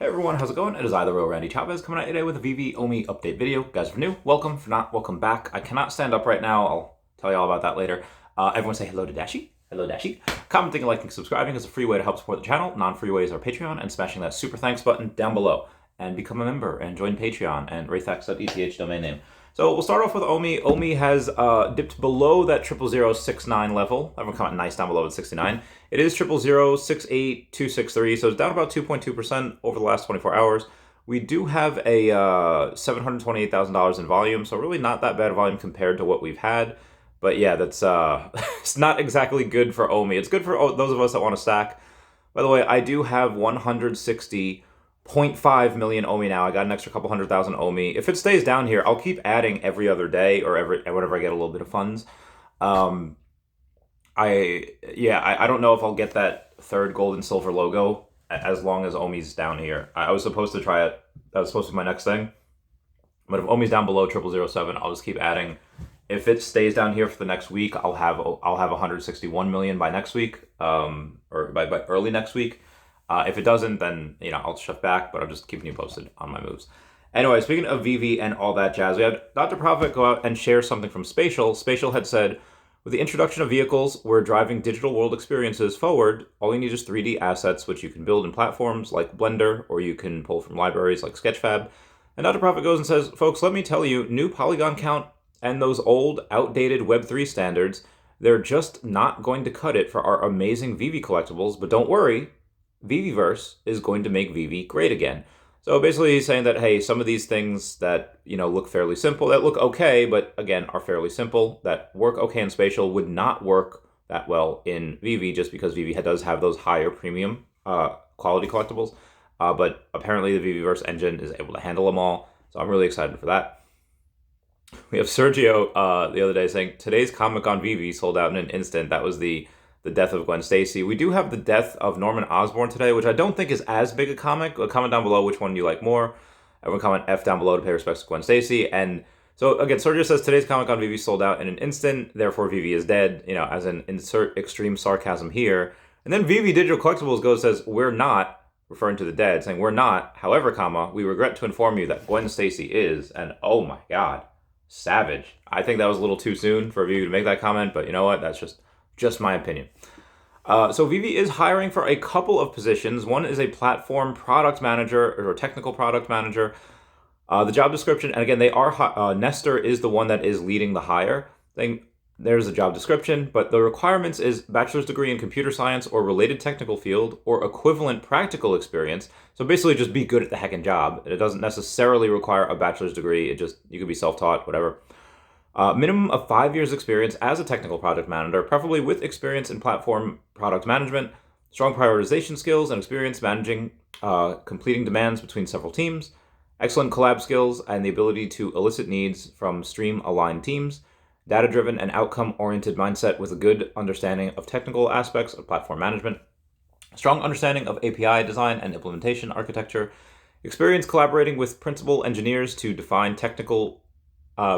Hey everyone, how's it going? It is I, the real Randy Chavez, coming out today with a Veve OMI update video. Guys, if you're new, welcome. If not, welcome back. I cannot stand up right now. I'll tell you all about that later. Everyone say hello to Dashi. Hello, Dashi. Commenting, liking, subscribing is a free way to help support the channel. Non-free ways are Patreon and smashing that super thanks button down below. And become a member and join Patreon and raythax.eth domain name. So we'll start off with OMI. OMI has dipped below that 00069 level. Everyone comment nice down below at 69. It is 000068263, so it's down about 2.2% over the last 24 hours. We do have a $728,000 in volume, so really not that bad volume compared to what we've had. But yeah, that's it's not exactly good for OMI. It's good for those of us that want to stack. By the way, I do have 160.5 million OMI now. I got an extra couple 100,000 OMI. If it stays down here, I'll keep adding every other day or whenever I get a little bit of funds. I don't know if I'll get that third gold and silver logo as long as OMI's down here. I was supposed to try it. That was supposed to be my next thing. But if OMI's down below 0007, I'll just keep adding. If it stays down here for the next week, I'll have 161 million by next week, or by early next week. If it doesn't, then I'll shift back. But I'm just keeping you posted on my moves. Anyway, speaking of Veve and all that jazz, we had Dr. Profit go out and share something from Spatial. Spatial had said, with the introduction of vehicles, we're driving digital world experiences forward. All you need is 3D assets, which you can build in platforms like Blender, or you can pull from libraries like Sketchfab. And Dr. Profit goes and says, folks, let me tell you, new polygon count and those old, outdated Web3 standards, they're just not going to cut it for our amazing Veve collectibles. But don't worry, Veveverse is going to make Veve great again. So basically he's saying that, hey, some of these things that, look fairly simple, that look okay, but again, are fairly simple, that work okay in Spatial would not work that well in Veve, just because Veve does have those higher premium quality collectibles. But apparently the Veveverse engine is able to handle them all. So I'm really excited for that. We have Sergio the other day saying, today's comic on Veve sold out in an instant. That was the death of Gwen Stacy. We do have the death of Norman Osborn today, which I don't think is as big a comic. Comment down below which one you like more. Everyone comment F down below to pay respects to Gwen Stacy. And so again, Sergio says today's comic on Veve sold out in an instant, therefore Veve is dead, as an insert extreme sarcasm here. And then Veve Digital Collectibles says, we're not, referring to the dead, saying we're not, however, we regret to inform you that Gwen Stacy is, and oh my god, savage. I think that was a little too soon for Veve to make that comment, but you know what, that's just my opinion. So Veve is hiring for a couple of positions. One is a platform product manager or technical product manager. The job description, and again, they are Nestor is the one that is leading the hire. There's a job description, but the requirements is bachelor's degree in computer science or related technical field or equivalent practical experience. So basically just be good at the heckin' job. It doesn't necessarily require a bachelor's degree. You could be self-taught, whatever. Minimum of 5 years experience as a technical product manager, preferably with experience in platform product management, strong prioritization skills and experience managing, completing demands between several teams, excellent collab skills, and the ability to elicit needs from stream-aligned teams, data-driven and outcome-oriented mindset with a good understanding of technical aspects of platform management, strong understanding of API design and implementation architecture, experience collaborating with principal engineers to define technical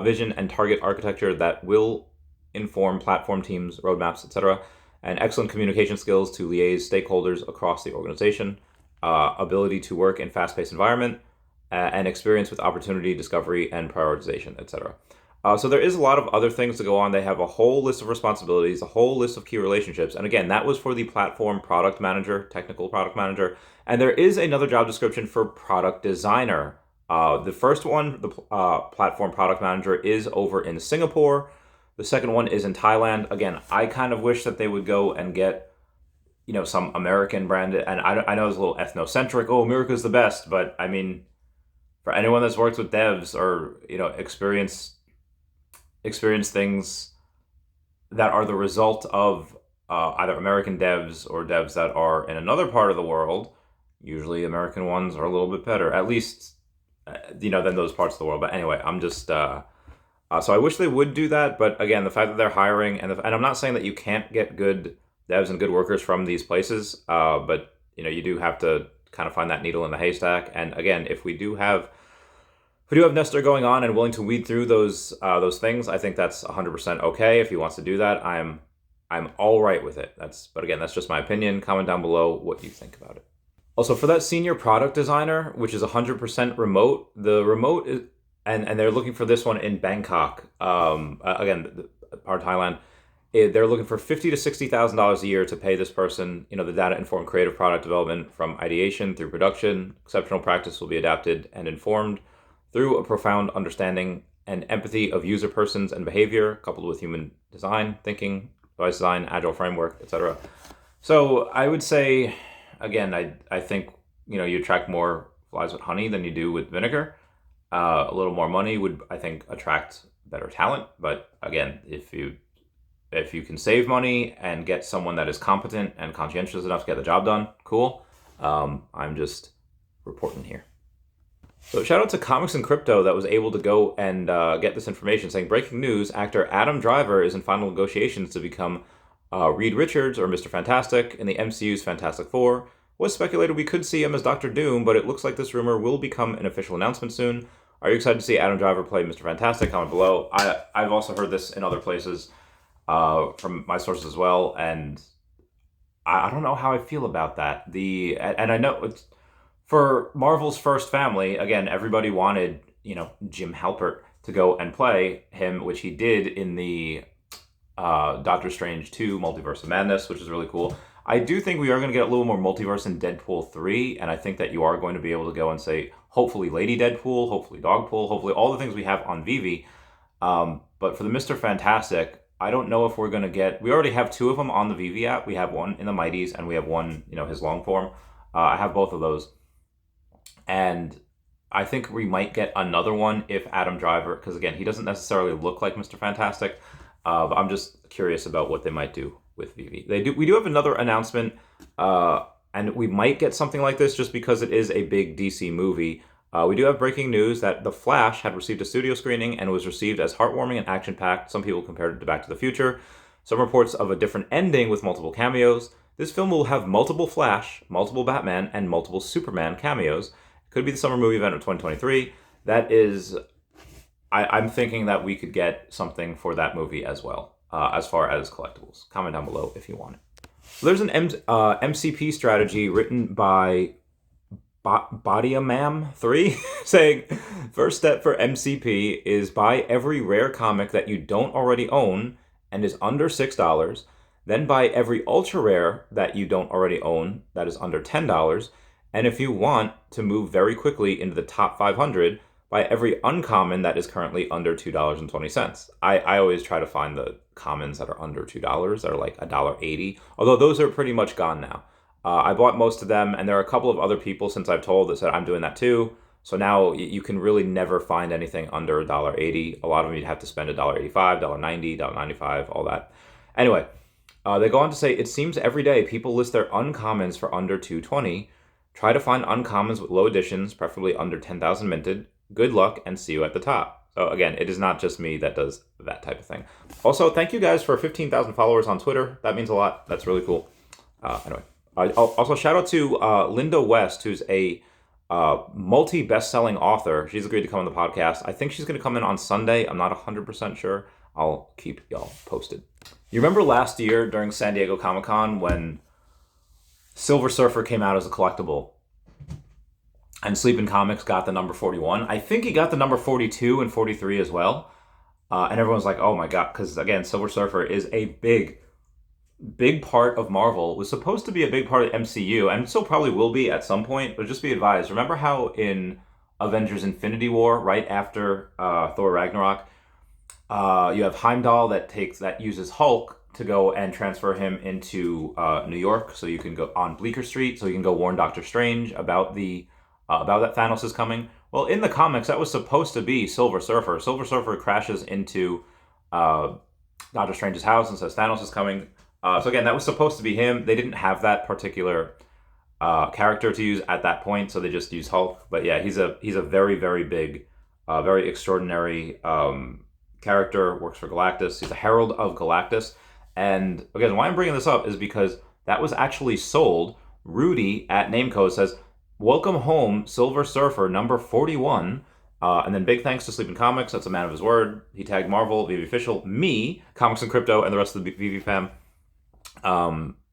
vision and target architecture that will inform platform teams, roadmaps, etc., and excellent communication skills to liaise stakeholders across the organization, ability to work in fast-paced environment, and experience with opportunity, discovery, and prioritization, etc. So there is a lot of other things to go on. They have a whole list of responsibilities, a whole list of key relationships, and again, that was for the platform product manager, technical product manager, and there is another job description for product designer. The first one, the platform product manager, is over in Singapore. The second one is in Thailand. Again, I kind of wish that they would go and get, some American branded, and I know it's a little ethnocentric. Oh, America's the best, but I mean, for anyone that's worked with devs or experience things that are the result of either American devs or devs that are in another part of the world, usually American ones are a little bit better, at least than those parts of the world. But anyway, I'm just so I wish they would do that. But again, the fact that they're hiring, and I'm not saying that you can't get good devs and good workers from these places, but you do have to kind of find that needle in the haystack. And again, if we do have Nestor going on and willing to weed through those things, I think that's 100% okay. If he wants to do that, I'm all right with it. But again, that's just my opinion. Comment down below what you think about it. Also, for that senior product designer, which is 100% remote, the remote is, and they're looking for this one in Bangkok. Again, part of Thailand. They're looking for $50,000 to $60,000 a year to pay this person. The data informed creative product development from ideation through production. Exceptional practice will be adapted and informed through a profound understanding and empathy of user persons and behavior, coupled with human design, thinking, device design, agile framework, etc. So I would say, again, I think you attract more flies with honey than you do with vinegar. A little more money would, I think, attract better talent. But again, if you can save money and get someone that is competent and conscientious enough to get the job done, cool. I'm just reporting here. So shout out to Comics and Crypto that was able to go and get this information, saying, breaking news, actor Adam Driver is in final negotiations to become Reed Richards or Mr. Fantastic in the MCU's Fantastic Four. Was speculated we could see him as Doctor Doom, but it looks like this rumor will become an official announcement soon. Are you excited to see Adam Driver play Mr. Fantastic? Comment below. I've also heard this in other places from my sources as well, and I don't know how I feel about that. And I know it's for Marvel's first family. Again, everybody wanted Jim Halpert to go and play him, which he did in the Doctor Strange 2 Multiverse of Madness, which is really cool. I do think we are going to get a little more multiverse in Deadpool 3, and I think that you are going to be able to go and say, hopefully Lady Deadpool, hopefully Dogpool, hopefully all the things we have on Veve. But for the Mr. Fantastic, I don't know if we're going to get... We already have two of them on the Veve app. We have one in the Mighties, and we have one, his long form. I have both of those. And I think we might get another one if Adam Driver... Because, again, he doesn't necessarily look like Mr. Fantastic. But I'm just curious about what they might do with Veve. We do have another announcement, and we might get something like this just because it is a big DC movie. We do have breaking news that The Flash had received a studio screening and was received as heartwarming and action-packed. Some people compared it to Back to the Future. Some reports of a different ending with multiple cameos. This film will have multiple Flash, multiple Batman, and multiple Superman cameos. It could be the summer movie event of 2023. That is... I'm thinking that we could get something for that movie as well, as far as collectibles. Comment down below if you want it. So there's an MCP strategy written by Badiamam 3 saying, first step for MCP is buy every rare comic that you don't already own and is under $6, then buy every ultra rare that you don't already own that is under $10, and if you want to move very quickly into the top 500, buy every uncommon that is currently under $2.20. I always try to find the commons that are under $2, that are like $1.80, although those are pretty much gone now. I bought most of them, and there are a couple of other people since I've told that said I'm doing that too. So now you can really never find anything under $1.80. A lot of them you'd have to spend $1.85, $1.90, $1.95, all that. Anyway, they go on to say, it seems every day people list their uncommons for under $2.20. Try to find uncommons with low editions, preferably under 10,000 minted. Good luck and see you at the top. So again, it is not just me that does that type of thing. Also, thank you guys for 15,000 followers on Twitter. That means a lot. That's really cool. Anyway, also shout out to Linda West, who's a multi-best-selling author. She's agreed to come on the podcast. I think she's going to come in on Sunday. I'm not 100% sure. I'll keep y'all posted. You remember last year during San Diego Comic-Con when Silver Surfer came out as a collectible? And Sleeping Comics got the number 41. I think he got the number 42 and 43 as well. And everyone's like, oh my god, because again, Silver Surfer is a big part of Marvel. It was supposed to be a big part of MCU, and still probably will be at some point, but just be advised. Remember how in Avengers Infinity War, right after Thor Ragnarok, you have Heimdall that uses Hulk to go and transfer him into New York, so you can go on Bleecker Street, so you can go warn Doctor Strange about that Thanos is coming. Well, in the comics, that was supposed to be Silver Surfer. Silver Surfer crashes into Doctor Strange's house and says Thanos is coming. So again, that was supposed to be him. They didn't have that particular character to use at that point, so they just used Hulk. But yeah, he's a very, very big, very extraordinary character. Works for Galactus. He's a Herald of Galactus. And again, why I'm bringing this up is because that was actually sold. Rudy at Nameco says, welcome home, Silver Surfer, number 41. And then big thanks to Sleeping Comics. That's a man of his word. He tagged Marvel, Veve Official, me, Comics and Crypto, and the rest of the Veve fam.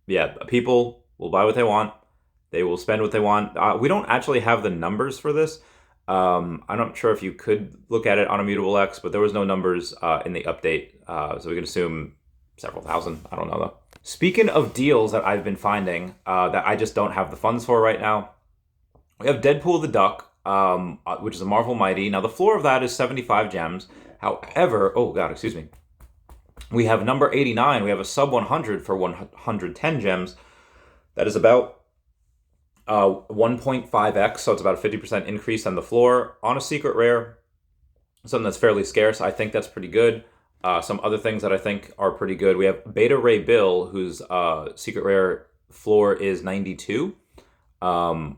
Yeah, people will buy what they want. They will spend what they want. We don't actually have the numbers for this. I'm not sure if you could look at it on Immutable X, but there was no numbers in the update, so we can assume several thousand. I don't know, though. Speaking of deals that I've been finding that I just don't have the funds for right now, we have Deadpool the Duck, which is a Marvel Mighty. Now, the floor of that is 75 gems. However, oh god, excuse me. We have number 89. We have a sub 100 for 110 gems. That is about 1.5x, so it's about a 50% increase on the floor. On a secret rare, something that's fairly scarce, I think that's pretty good. Some other things that I think are pretty good. We have Beta Ray Bill, whose secret rare floor is 92. And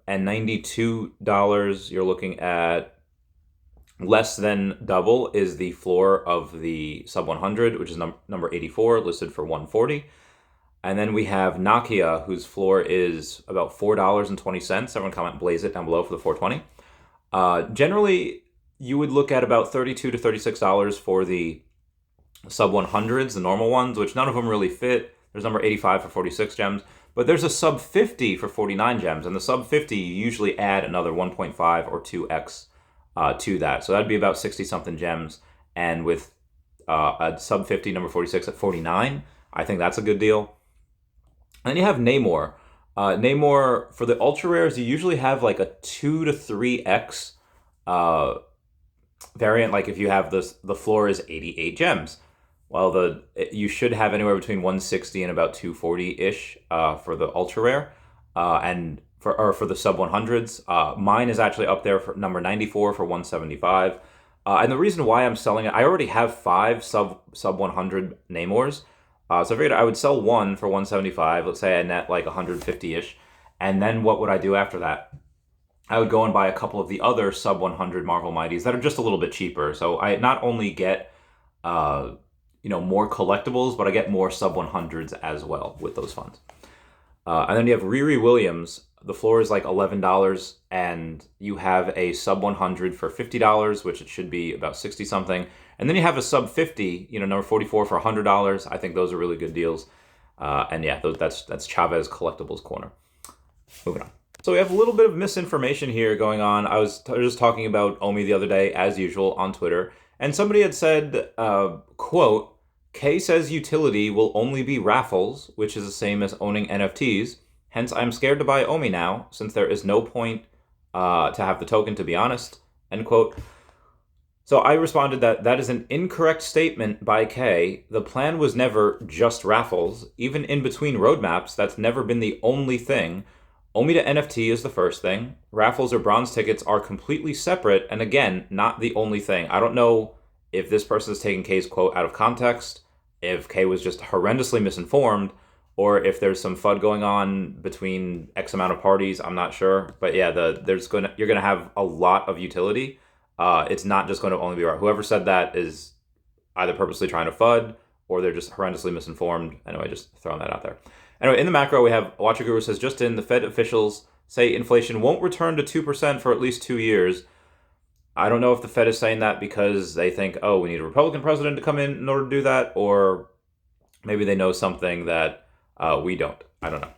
$92, you're looking at less than double is the floor of the sub 100, which is number 84, listed for 140. And then we have Nastascia, whose floor is about $4.20. Everyone comment Blaze It down below for the 420. Generally, you would look at about $32 to $36 for the sub 100s, the normal ones, which none of them really fit. There's number 85 for 46 gems. But there's a sub 50 for 49 gems. And the sub 50, you usually add another 1.5 or 2x to that. So that'd be about 60-something gems. And with a sub 50, number 46 at 49, I think that's a good deal. And then you have Namor. Namor, for the ultra rares, you usually have like a 2 to 3x variant. Like if you have the floor is 88 gems. Well, you should have anywhere between 160 and about 240-ish for the ultra rare. And for the sub 100s. Mine is actually up there for number 94 for 175. And the reason why I'm selling it, I already have 5 sub 100 Namors. So I figured I would sell one for 175. Let's say I net like 150-ish. And then what would I do after that? I would go and buy a couple of the other sub 100 Marvel Mighties that are just a little bit cheaper. So I not only get more collectibles, but I get more sub 100s as well with those funds. And then you have Riri Williams. The floor is like $11, and you have a sub 100 for $50, which it should be about 60 something. And then you have a sub 50, number 44 for $100. I think those are really good deals. And yeah, that's Chavez Collectibles corner. Moving on. So we have a little bit of misinformation here going on. I was just talking about OMI the other day, as usual, on Twitter. And somebody had said, quote, K says utility will only be raffles, which is the same as owning NFTs. Hence, I'm scared to buy OMI now, since there is no point to have the token, to be honest, end quote. So I responded that is an incorrect statement by K. The plan was never just raffles. Even in between roadmaps, that's never been the only thing. OMI to NFT is the first thing. Raffles or bronze tickets are completely separate, and again, not the only thing. I don't know if this person is taking K's quote out of context, if K was just horrendously misinformed, or if there's some FUD going on between X amount of parties. I'm not sure. But yeah, you're gonna have a lot of utility. It's not just going to only be right. Whoever said that is either purposely trying to FUD, or they're just horrendously misinformed. Anyway, just throwing that out there. Anyway, in the macro, we have Watcher Guru says, just in, the Fed officials say inflation won't return to 2% for at least 2 years. I don't know if the Fed is saying that because they think, oh, we need a Republican president to come in order to do that, or maybe they know something that we don't. I don't know.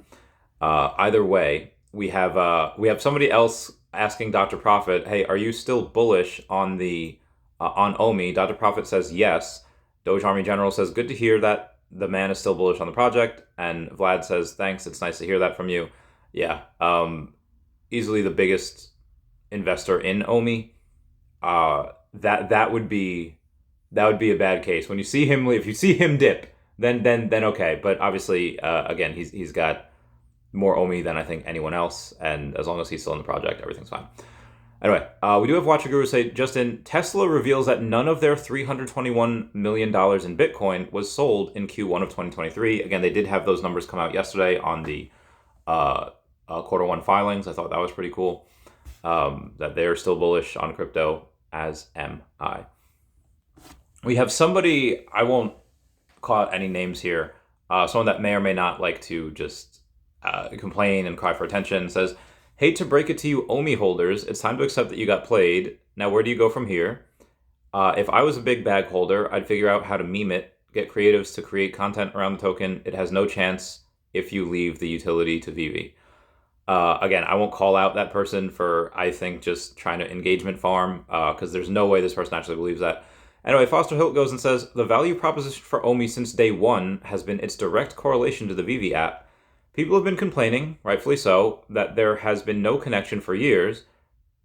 Either way, we have somebody else asking Dr. Prophet, hey, are you still bullish on on OMI? Dr. Prophet says yes. Doge Army General says, good to hear that the man is still bullish on the project. And Vlad says, thanks, it's nice to hear that from you. Yeah, easily the biggest investor in OMI. That would be a bad case. When you see him, if you see him dip, then okay. But obviously, again, he's got more OMI than I think anyone else, and as long as he's still in the project, everything's fine. Anyway, we do have Watcher Guru say, Justin, Tesla reveals that none of their $321 million in Bitcoin was sold in Q1 of 2023. Again, they did have those numbers come out yesterday on the quarter one filings. I thought that was pretty cool, that they're still bullish on crypto, as am I. We have somebody, I won't call out any names here, someone that may or may not like to just complain and cry for attention, says, hate to break it to you OMI holders, it's time to accept that you got played. Now where do you go from here? If I was a big bag holder, I'd figure out how to meme it, get creatives to create content around the token. It has no chance if you leave the utility to Veve. Again, I won't call out that person for, I think, just trying to engagement farm, because there's no way this person actually believes that. Anyway, Foster Hilt goes and says, the value proposition for OMI since day one has been its direct correlation to the Veve app. People have been complaining, rightfully so, that there has been no connection for years,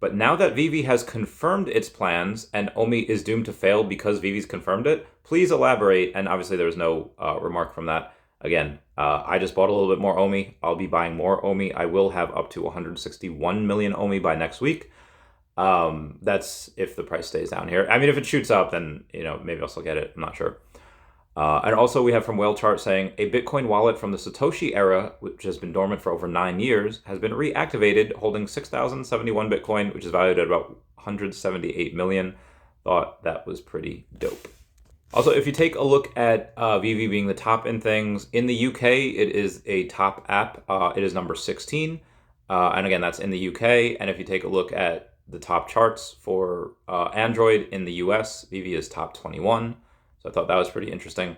but now that Veve has confirmed its plans and OMI is doomed to fail because Vive's confirmed it, please elaborate. And obviously there was no remark from that. Again, I just bought a little bit more OMI. I'll be buying more OMI. I will have up to 161 million OMI by next week. That's if the price stays down here. I mean, if it shoots up, then, maybe I'll still get it. I'm not sure. And also we have from Whale Chart saying, a Bitcoin wallet from the Satoshi era, which has been dormant for over 9 years, has been reactivated, holding 6,071 Bitcoin, which is valued at about 178 million. Thought that was pretty dope. Also, if you take a look at Veve being the top in things, in the UK, it is a top app. It is number 16. And again, that's in the UK. And if you take a look at the top charts for Android in the US, Veve is top 21. So I thought that was pretty interesting.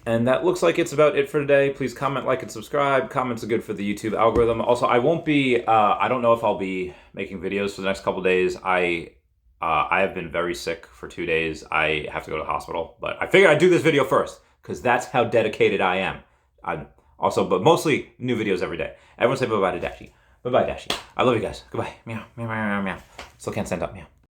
And that looks like it's about it for today. Please comment, like, and subscribe. Comments are good for the YouTube algorithm. Also, I won't be, I don't know if I'll be making videos for the next couple days. I have been very sick for 2 days. I have to go to the hospital. But I figured I'd do this video first, because that's how dedicated I am. But mostly new videos every day. Everyone say bye-bye to Dashi. Bye-bye, Dashi. I love you guys. Goodbye. Meow, meow, meow, meow, meow. Still can't stand up. Meow.